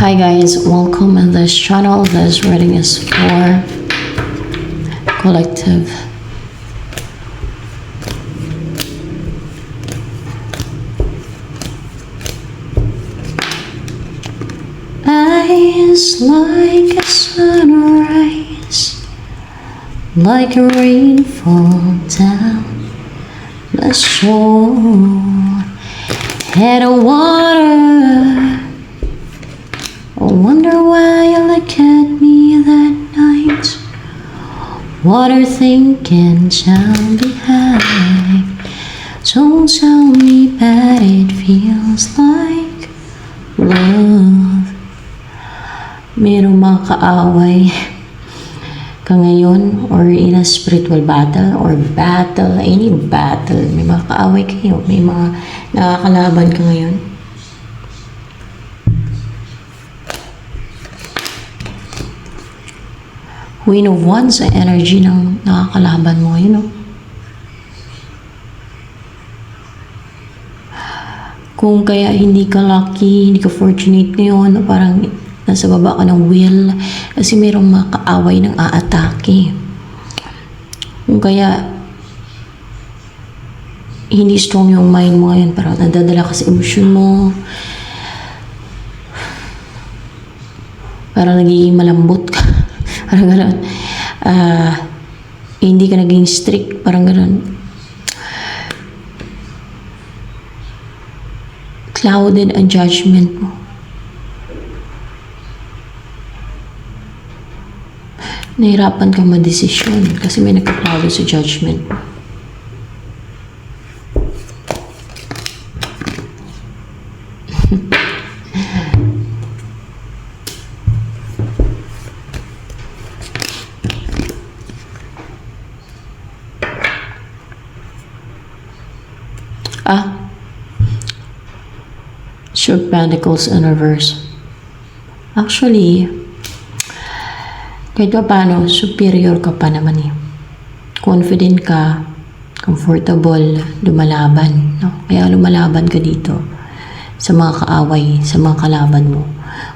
Hi guys, welcome in this channel. This reading is for collective. Eyes like a sunrise, like a rainfall down the shore. Head of water. I wonder why you look at me that night. Water thinking, child behind. Don't tell me that it feels like love. Merong mga kaaway ka ngayon or in a spiritual battle or any battle. May mga kaaway kayo, may mga nakakalaban ka ngayon. Queen of Wands sa energy ng nakakalaban mo ngayon, no? Kung kaya hindi ka lucky, hindi ka fortunate ngayon, parang nasa baba ka ng wheel kasi mayroong mga kaaway ng aatake. Kung kaya hindi strong yung mind mo ngayon, parang nadadala ka sa emosyon mo, parang nagiging malambot ka. Parang gano'n. Hindi ka naging strict. Parang gano'n. Clouded ang judgment mo. Nahirapan kang madesisyon kasi may nagka-cloud sa judgment mo. Two of Pentacles in reverse. Actually, kahit pa paano, superior ka pa naman eh. Confident ka, comfortable, lumalaban. No? Kaya lumalaban ka dito sa mga kaaway, sa mga kalaban mo.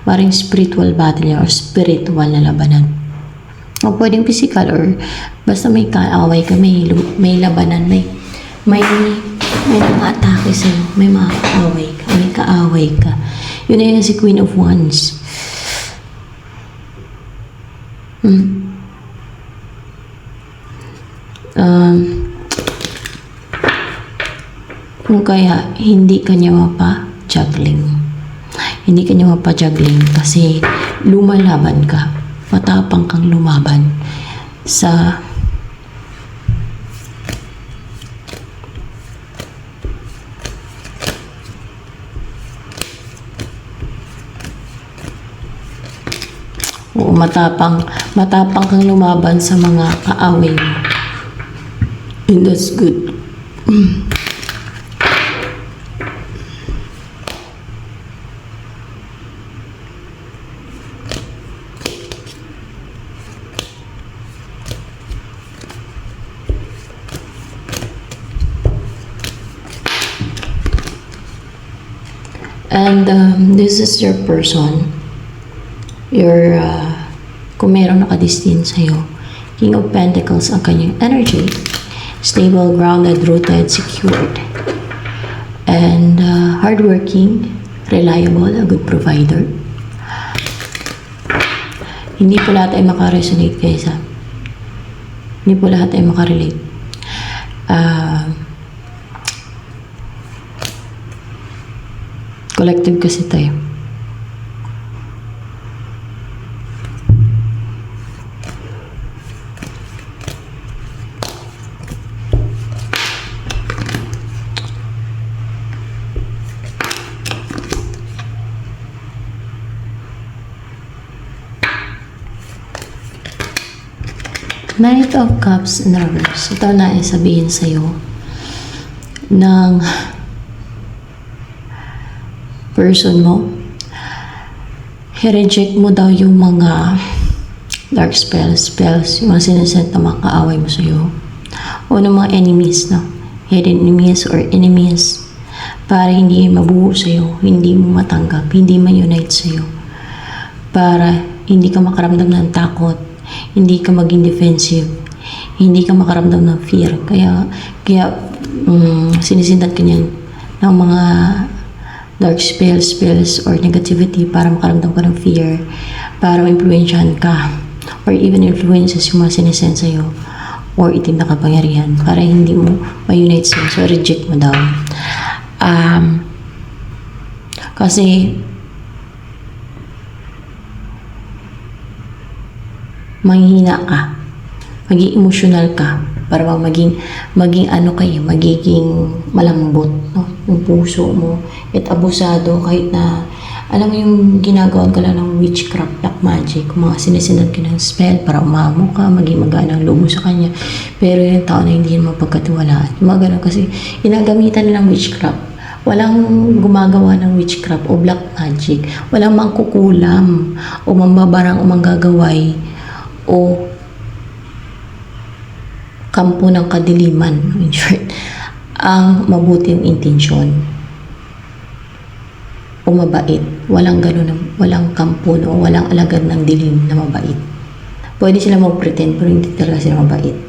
Maring spiritual battle or spiritual na labanan. O pwedeng physical or basta may kaaway ka, may labanan, may mga atake sa'yo, may mga kaaway ka, may kaaway ka. Yun na yun si Queen of Wands. Kung kaya, hindi ka niya mapa-juggling. Hindi ka niya mapa-juggling kasi lumalaban ka. Matapang kang lumaban sa matapang kang lumaban sa mga kaaway mo. And that's good. And this is your person. Your kung meron nakadistin sa'yo, King of Pentacles ang kanyang energy. Stable, grounded, rooted, secured. And hardworking, reliable, a good provider. Hindi po lahat ay makaresonate guys ha. Hindi po lahat ay makarelate. Collective kasi tayo. Knight of Cups in reverse. Ito na sabihin sa'yo ng person mo. I-reject mo daw yung mga dark spells, yung mga sinesent na mga kaaway mo sa'yo. O ng mga enemies, no? Hidden enemies or enemies para hindi mabuo sa'yo, hindi mo matanggap, hindi ma-unite sa'yo. para hindi ka makaramdam ng takot, hindi ka maging defensive, hindi ka makaramdam ng fear. Kaya sinisintat ka niyan ng mga dark spells or negativity para makaramdam ka ng fear, para ma-influensyahan ka, or even influences yung mga sinesend sa'yo, or itim na kapangyarihan, para hindi mo ma-unite sa'yo. So, reject mo daw. Kasi, manghihina ka, maging emotional ka, para maging ano kayo, magiging malambot, no? Yung puso mo, at abusado, kahit na, alam mo yung ginagawa ka lang ng witchcraft, black magic, mga sinisinad ka ng spell para umamo ka, maging magana ang loob mo sa kanya. Pero yung tao na hindi yun mapagkatiwalaan. Yung mga ganun kasi, inagamitan nilang witchcraft. Walang gumagawa ng witchcraft o black magic. Walang mangkukulam o mambabarang o manggagaway o kampo ng kadiliman, in short, ang mabuting intensyon o mabait. Walang ganun, walang kampo o walang alagad ng dilim na mabait. Pwede sila mag-pretend pero hindi talaga sila mabait.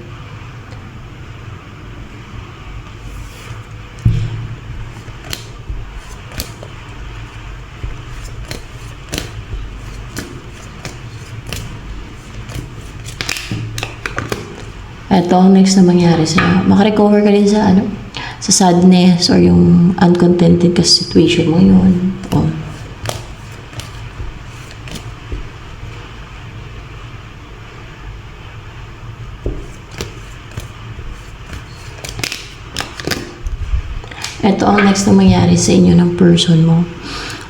Ito ang next na mangyari sa makarecover ka din sa sa sadness or yung uncontented ka situation mo yun. Ito ang next na mangyari sa inyo ng person mo.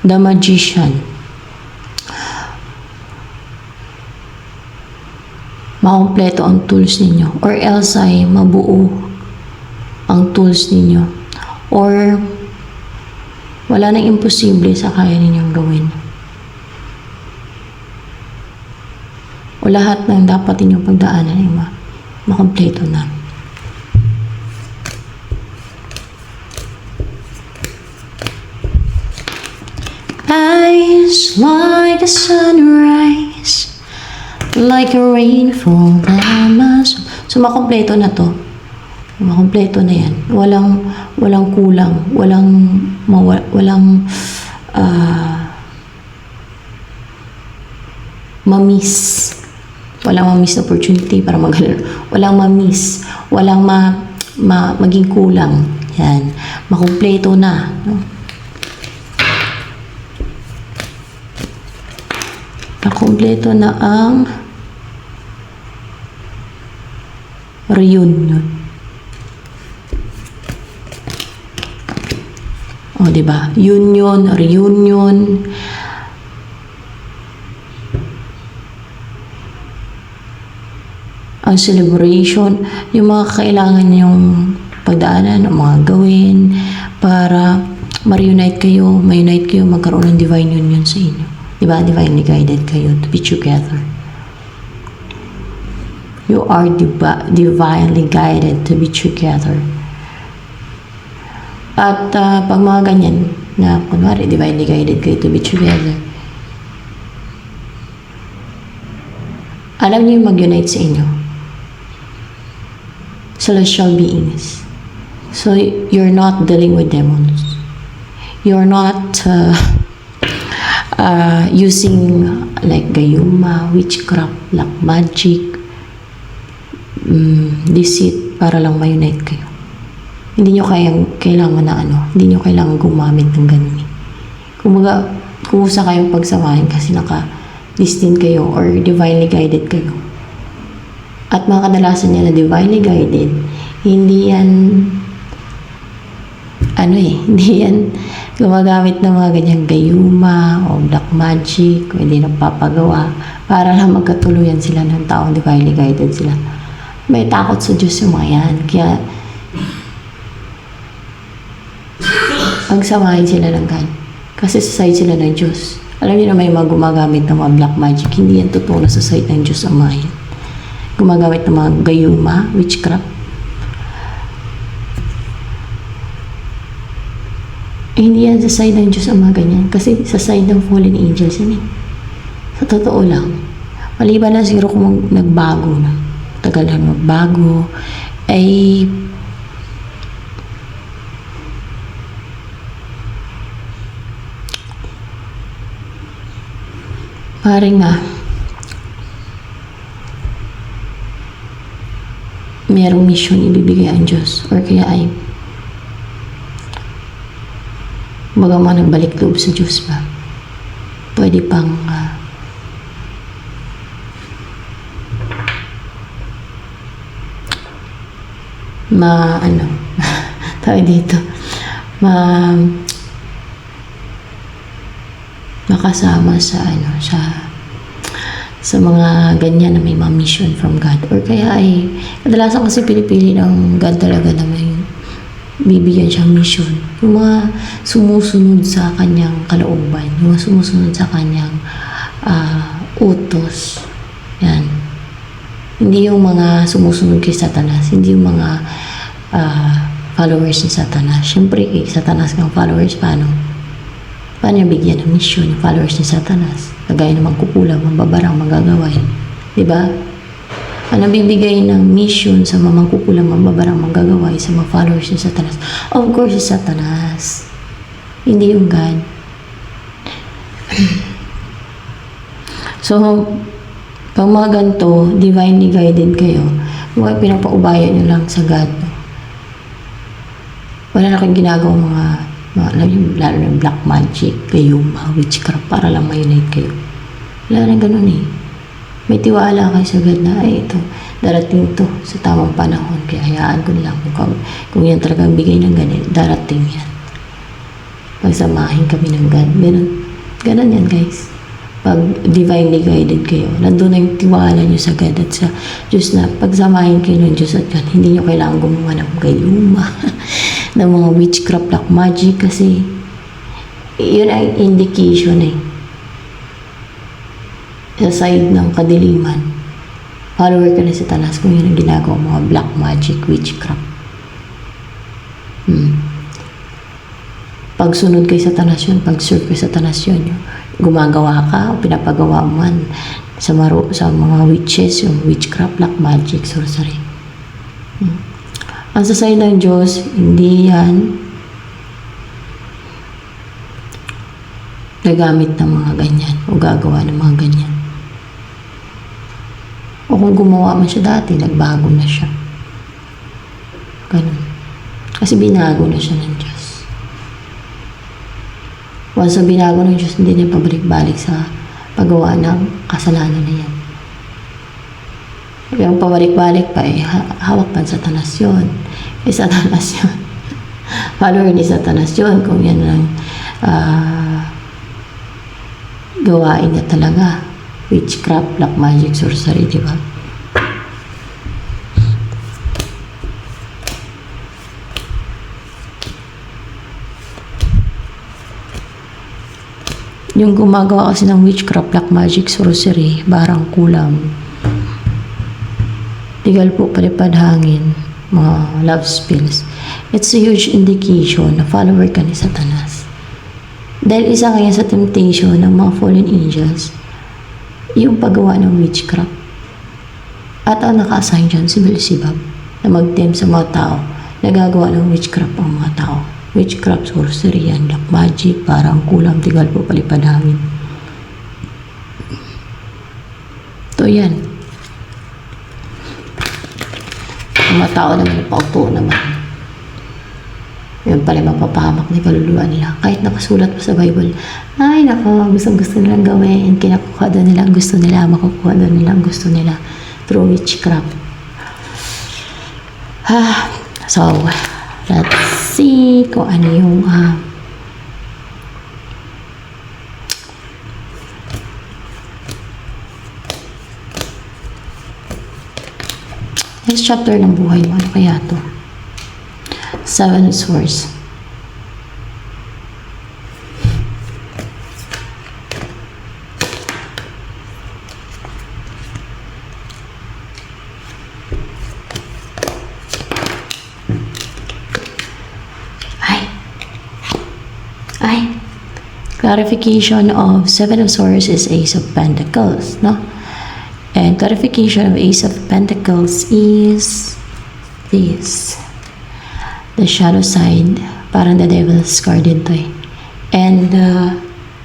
The Magician. Makompleto ang tools ninyo, or else ay mabuo ang tools ninyo, or wala nang imposible sa kaya ninyong gawin, o lahat ng dapat ninyong pagdaanan ay makompleto na. Eyes like a sunrise, like a rainfall that must. So, makompleto na to. Makompleto na yan. Walang kulang. Walang mamiss. Walang mamiss na opportunity para magalala. Walang mamiss. Walang maging kulang. Yan. Makompleto na. No? Makompleto na ang reunion. O, diba? Union, reunion. Ang celebration, yung mga kailangan yung pagdaanan, o mga gawin para ma-reunite kayo, ma-unite kayo, magkaroon ng divine union sa inyo. Diba? Divinely guided kayo to be together. You are divinely guided to be together. At pag mga ganyan, na kunwari, divinely guided kayo to be together, alam niyo yung mag-unite sa inyo. Celestial beings. So, you're not dealing with demons. You're not using like gayuma, witchcraft, black magic, deceit para lang ma-unite kayo. Hindi nyo kailangan na hindi nyo kailangan gumamit ng ganun. Kumbaga, kusa kayong pagsamahin kasi naka-destined kayo or divinely guided kayo. At mga kadalasan niya na divinely guided, hindi yan hindi yan gumagamit ng mga ganyang gayuma o black magic o hindi napapagawa para lang magkatuluyan sila ng taong divinely guided sila. May takot sa Diyos yung mga yan. Kaya pagsamahin sila ng God. Kasi sa side sila ng Diyos. Alam niyo na may mga gumagamit ng mga black magic. Hindi yan totoo na sa side ng Diyos ang mga yan. Gumagamit ng mga gayuma, witchcraft. Hindi yan sa side ng Diyos ang mga ganyan. Kasi sa side ng fallen angels yan eh. Sa totoo lang, maliban na siguro kung nagbago na, tagal na magbago, ay parang nga merong mission ibibigay ang Diyos, or kaya ay baga mga nagbalik loob sa Diyos ba, pwede pang tayo dito, makasama sa sa mga ganyan na may mga mission from God, or kaya ay kadalasan kasi pinipili ng God talaga na may bibigyan siyang mission, yung mga sumusunod sa kanyang kalooban, yung mga sumusunod sa kanyang utos. Yan, hindi yung mga sumusunod kay Satanas, hindi yung mga followers ni Satanas. Syempre kay Satanas kang followers, paano niya bigyan ng mission yung followers ni Satanas? Kagaya ng magkukulang, mambabarang, magagaway. Diba? Ang nabibigay ng mission sa mga mangkukulang, mambabarang, magagaway sa mga followers ni Satanas, of course, si Satanas. Hindi yung God. So, pag mga ganito, divinely guided kayo, huwag pinapaubayan nyo lang sa God. Wala na kayong ginagawa lalo ng black magic, kayo, mga witchcraft, para lang ma-unite kayo. Wala na ganun eh. May tiwala kayo sa God na, ay ito, darating to sa tamang panahon. Kaya hayaan ko lang kung yan talaga ang bigay ng ganit, darating yan. Pagsamahin kami ng God. Ganun yan, guys. Pag divinely guided kayo, nandun na yung tiwala nyo sa God at sa Diyos, na pagsamahin kayo ng Diyos at God, hindi nyo kailangan gumawa ng gayuma ng mga witchcraft, black magic, kasi yun ay indication sa side ng kadiliman. Follower ka na sa Satanas kung yun ang ginagawa, mga black magic, witchcraft. Pagsunod kay Satanas yun, pag-serve kay Satanas yun, gumagawa ka o pinapagawa man sa mga witches, yung witchcraft, black magic, sorcery. Ang sa side ng Diyos, hindi yan gagamit ng mga ganyan o gagawa ng mga ganyan. O kung gumawa man siya dati, nagbago na siya. Ganun. Kasi binago na siya ng Diyos. Once na binago ng Diyos, hindi niya pabalik-balik sa paggawa ng kasalanan na yan. Yung pabalik-balik pa hawak pa sa Satanas yun. Satanas yun. Follower ni Satanas yun. Kung yan ang gawain niya talaga. Witchcraft, black magic, sorcery, di ba? Yung gumagawa kasi ng witchcraft, black magic, sorcery, barang kulam, tigal po, palipad hangin, mga love spells, it's a huge indication na follower ka ni Satanas. Dahil isa kaya sa temptation ng mga fallen angels, yung paggawa ng witchcraft. At ang naka-assign dyan, si Beelzebub, na mag-tempt sa mga tao, nagagawa ng witchcraft ang mga tao. Witchcraft, sorcery, yan, black magic, parang kulam, tigal po, palipad hangin. Ito yan. Ang mga tao naman, pauto naman. Yun pala mapapahamak na kaluluwa nila. Kahit nakasulat pa sa Bible, ay nako, gusto nilang gawin, kinakuha doon nila ang gusto nila, makukuha doon nila ang gusto nila through witchcraft. So, let's see kung ano yung next chapter ng buhay mo. Ano kaya to? 7 Swords. clarification of Seven of Swords is Ace of Pentacles, no? And clarification of Ace of Pentacles is this. The shadow side, parang the Devil's card din to eh. And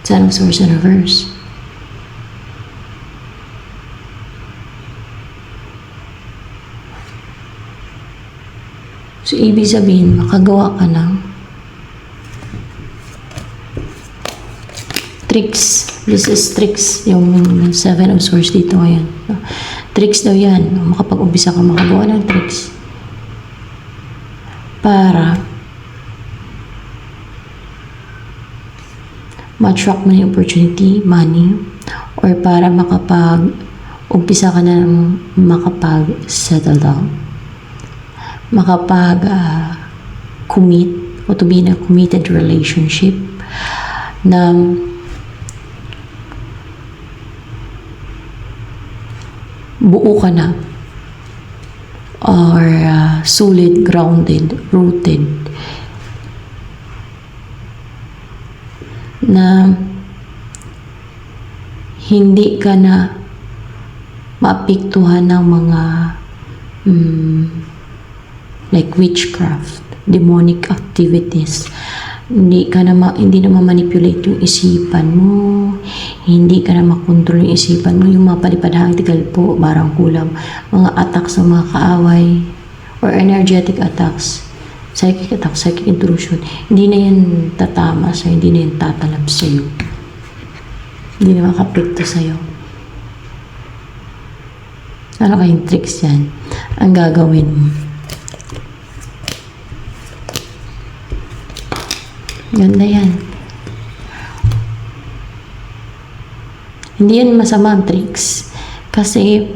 Ten of Swords in reverse. So, ibig sabihin, makagawa ka ng tricks. This is tricks. Yung Seven of Swords dito ngayon. Tricks daw yan. Makapag-umpisa ka makagawa ng tricks. Para ma-attract mo na yung opportunity, money, or para makapag-umpisa ka na makapag-settle down. Makapag-commit o to be in a committed relationship na buo ka na or solid, grounded, rooted na hindi ka na maapektuhan ng mga like witchcraft, demonic activities. Hindi na ma-manipulate yung isipan mo, hindi ka na makontrol yung isipan mo, yung mga palipadhang tigal po, barang kulam, mga attacks ng mga kaaway, or energetic attacks, psychic attacks, psychic intrusion, hindi na yan tatama sa'yo, hindi na yan tatalab sa'yo, hindi na makapekto sa'yo. Ano kayong tricks yan? Ang gagawin mo, ganda yan. Hindi yan masama ang tricks. Kasi,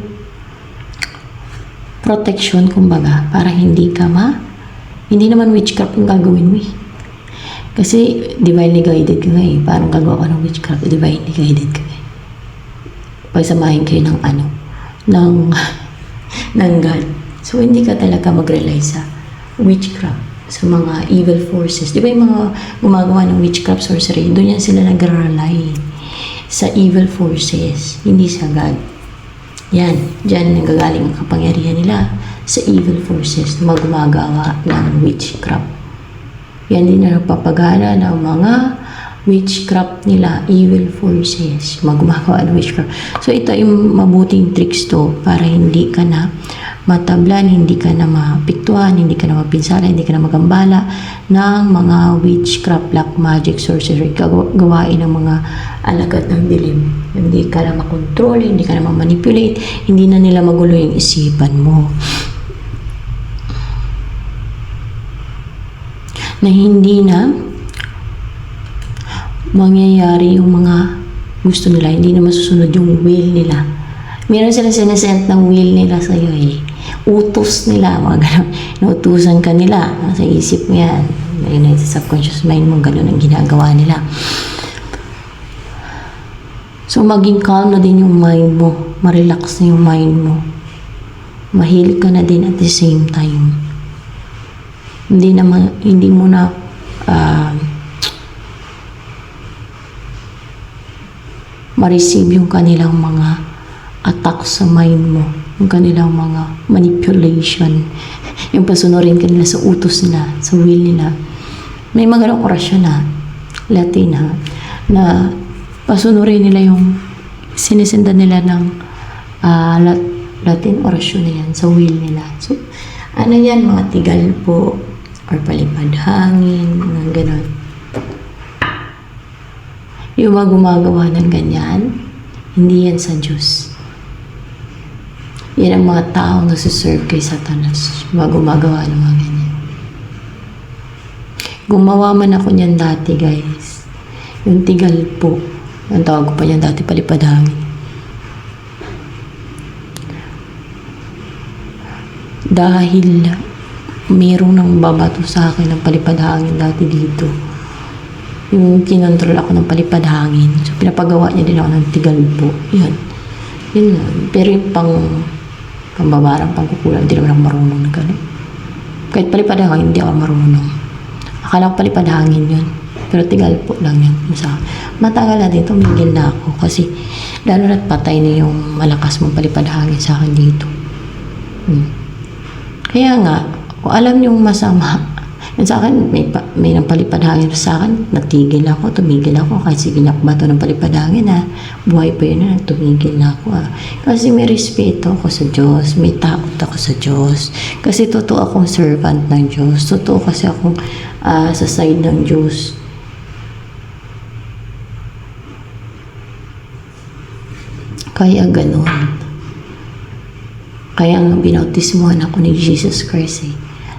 protection, kumbaga, para hindi hindi naman witchcraft yung gagawin mo eh. Kasi, divinely guided ka nga eh. Parang gagawa ka ng witchcraft, divinely guided ka eh. Pagsamahin kayo ng God. So, hindi ka talaga mag-rely sa witchcraft, sa mga evil forces. Di ba yung mga gumagawa ng witchcraft, sorcery, doon yan sila nag-rely sa evil forces, hindi sa God. Yan, dyan nanggagaling ang kapangyarihan nila sa evil forces na gumagawa ng witchcraft. Yan din na nagpapagana ng mga witchcraft nila, evil forces, gumagawa ng witchcraft. So, ito yung mabuting tricks to para hindi ka na matablan, hindi ka na mapiktuhan, hindi ka na mapinsala, hindi ka na magambala ng mga witchcraft, black magic, sorcery, gawain ng mga alagad ng dilim. Hindi ka na makontrol, hindi ka na mamanipulate, hindi na nila magulo yung isipan mo. Na hindi na mangyayari yung mga gusto nila, hindi na masusunod yung will nila. Meron sila sinesent ng will nila sa'yo eh. Utos nila, mga gano'n. Inutusan ka nila. Sa isip mo yan. Yun sa subconscious mind mo, gano'n ang ginagawa nila. So, maging calm na din yung mind mo. Ma-relax na yung mind mo. Ma-heal ka na din at the same time. Hindi mo na ma-receive yung kanilang mga attacks sa mind mo, yung kanilang mga manipulation, yung pasunurin kanila sa utos nila, sa will nila. May mga ganong orasyon na Latin na pasunurin nila yung sinisendan nila ng Latin orasyon na yan sa will nila. So, ano yan, mga tigal po or palipad hangin, mga ganon. Yung mga gumagawa ng ganyan, hindi yan sa Diyos. Yan ang mga taong nasiserve kay Satanas. Mga gumagawa ng mga ganyan. Gumawa man ako niyan dati, guys. Yung tigal po. Ang tawag ko pa niyan dati, palipad hangin. Dahil mayroong nang babato sa akin ng palipad hangin dati dito. Yung kinontrol ako ng palipad hangin. So, pinapagawa niya din ako ng tigal po. Yan. Yun lang. Pero yung pambabarang, pangkukulang, hindi naman ako marunong na gano'n. Kahit palipad hangin, hindi ako marunong. Akala ko palipad hangin yun. Pero tigal po lang yan sa akin. Matagal na din, tumigil na ako kasi lalo na't patay na yung malakas mong palipad hangin sa akin dito. Kaya nga, kung alam yung masama, yun sa akin, may nang palipad hangin sa akin, natigil ako, tumigil ako, kahit sige nakbato ng palipad hangin buhay pa yun tumigil na ako Kasi may respeto ako sa Diyos, may takot ako sa Diyos, kasi totoo akong servant ng Diyos, totoo kasi akong sa side ng Diyos. Kaya ganun. Kaya nga binautismuhan ako ni Jesus Christ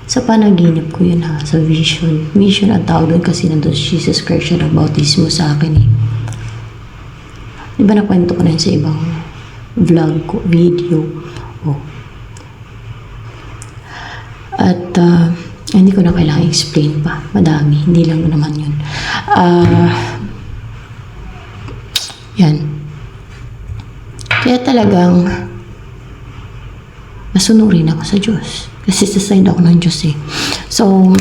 Sa panaginip ko yun sa vision. Vision ang tawag doon kasi nandun Jesus Christ siya nagbautismo sa akin Di ba nakwento ko na yun sa ibang vlog ko, video. At hindi ko na kailangan explain pa. Madami. Hindi lang naman yun. Yan. Kaya talagang nasunurin ako sa Diyos. Kasi sa side ako ng Diyos So,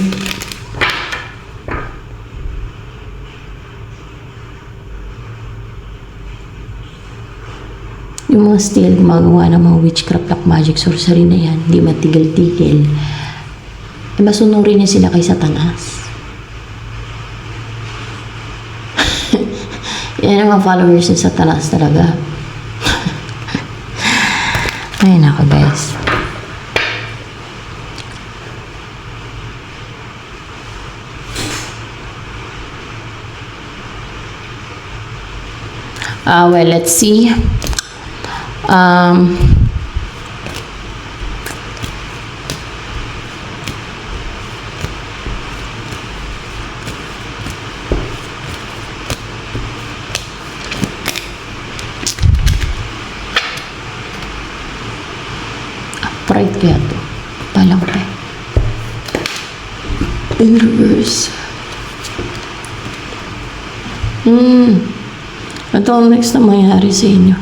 yung mga still gumagawa ng mga witchcraft, black magic, sorcery na yan, hindi matigil-tigil, masunurin niya sila kay Satanas. Yan ang mga followers ni Satanas talaga. Ay, nako guys. Well, let's see. Upright kaya to. Palang pa. In reverse. Ito ang next na mangyari sa inyo.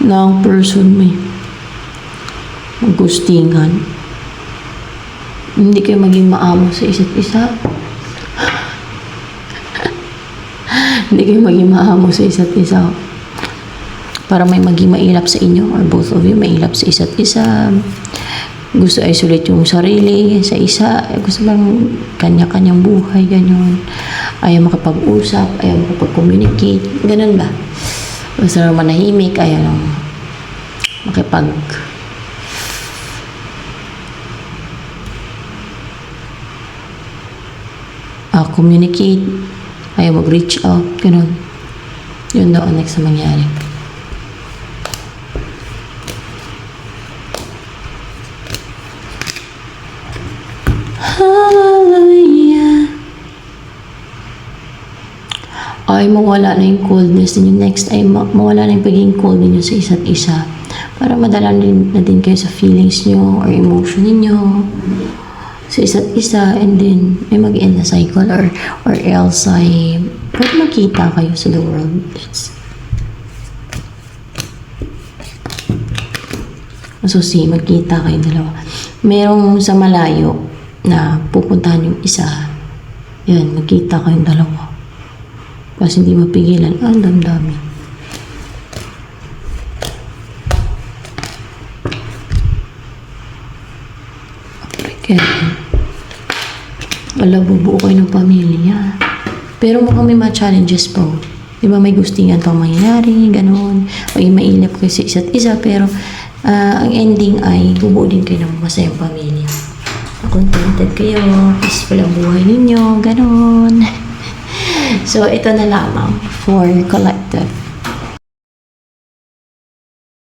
Na ang person may magustingan. Hindi kayo maging maamo sa isa't isa. Hindi kayo maging maamo sa isa't isa. Para may maging mailap sa inyo or both of you mailap sa isa't isa. Gusto isolate yung sarili sa isa. Gusto bang kanya-kanyang buhay, ganyan. Ayaw makapag-usap, ayaw makapag-communicate. Ganun ba? Gusto naman manahimik, ayaw lang makipag communicate, ayaw mag-reach out, ganun. Yun daw ang next na mangyari. Hallelujah. Ay mawala na yung coldness ninyo. Next ay mawala na yung pagiging cold ninyo sa isa't isa. Para madala na din kayo sa feelings nyo or emotion ninyo sa isa't isa, and then may mag-end na cycle or else ay pwede makita kayo sa the world. So magkita kayo dalawa. Merong sa malayo na pupuntahan yung isa. Yan, magkita kayong dalawa. Kasi hindi mapigilan. Ang damdami. Kaya, wala, bubuo kayo ng pamilya. Pero mukhang may mga challenges po. Di ba may gustingan pang mangyayari, gano'n. O yung mailap kayo sa isa't isa, pero ang ending ay bubuo din kayo ng masayang pamilya. Contented kayo, peaceful ang buhay ninyo, gano'n. So, ito na lamang for collective.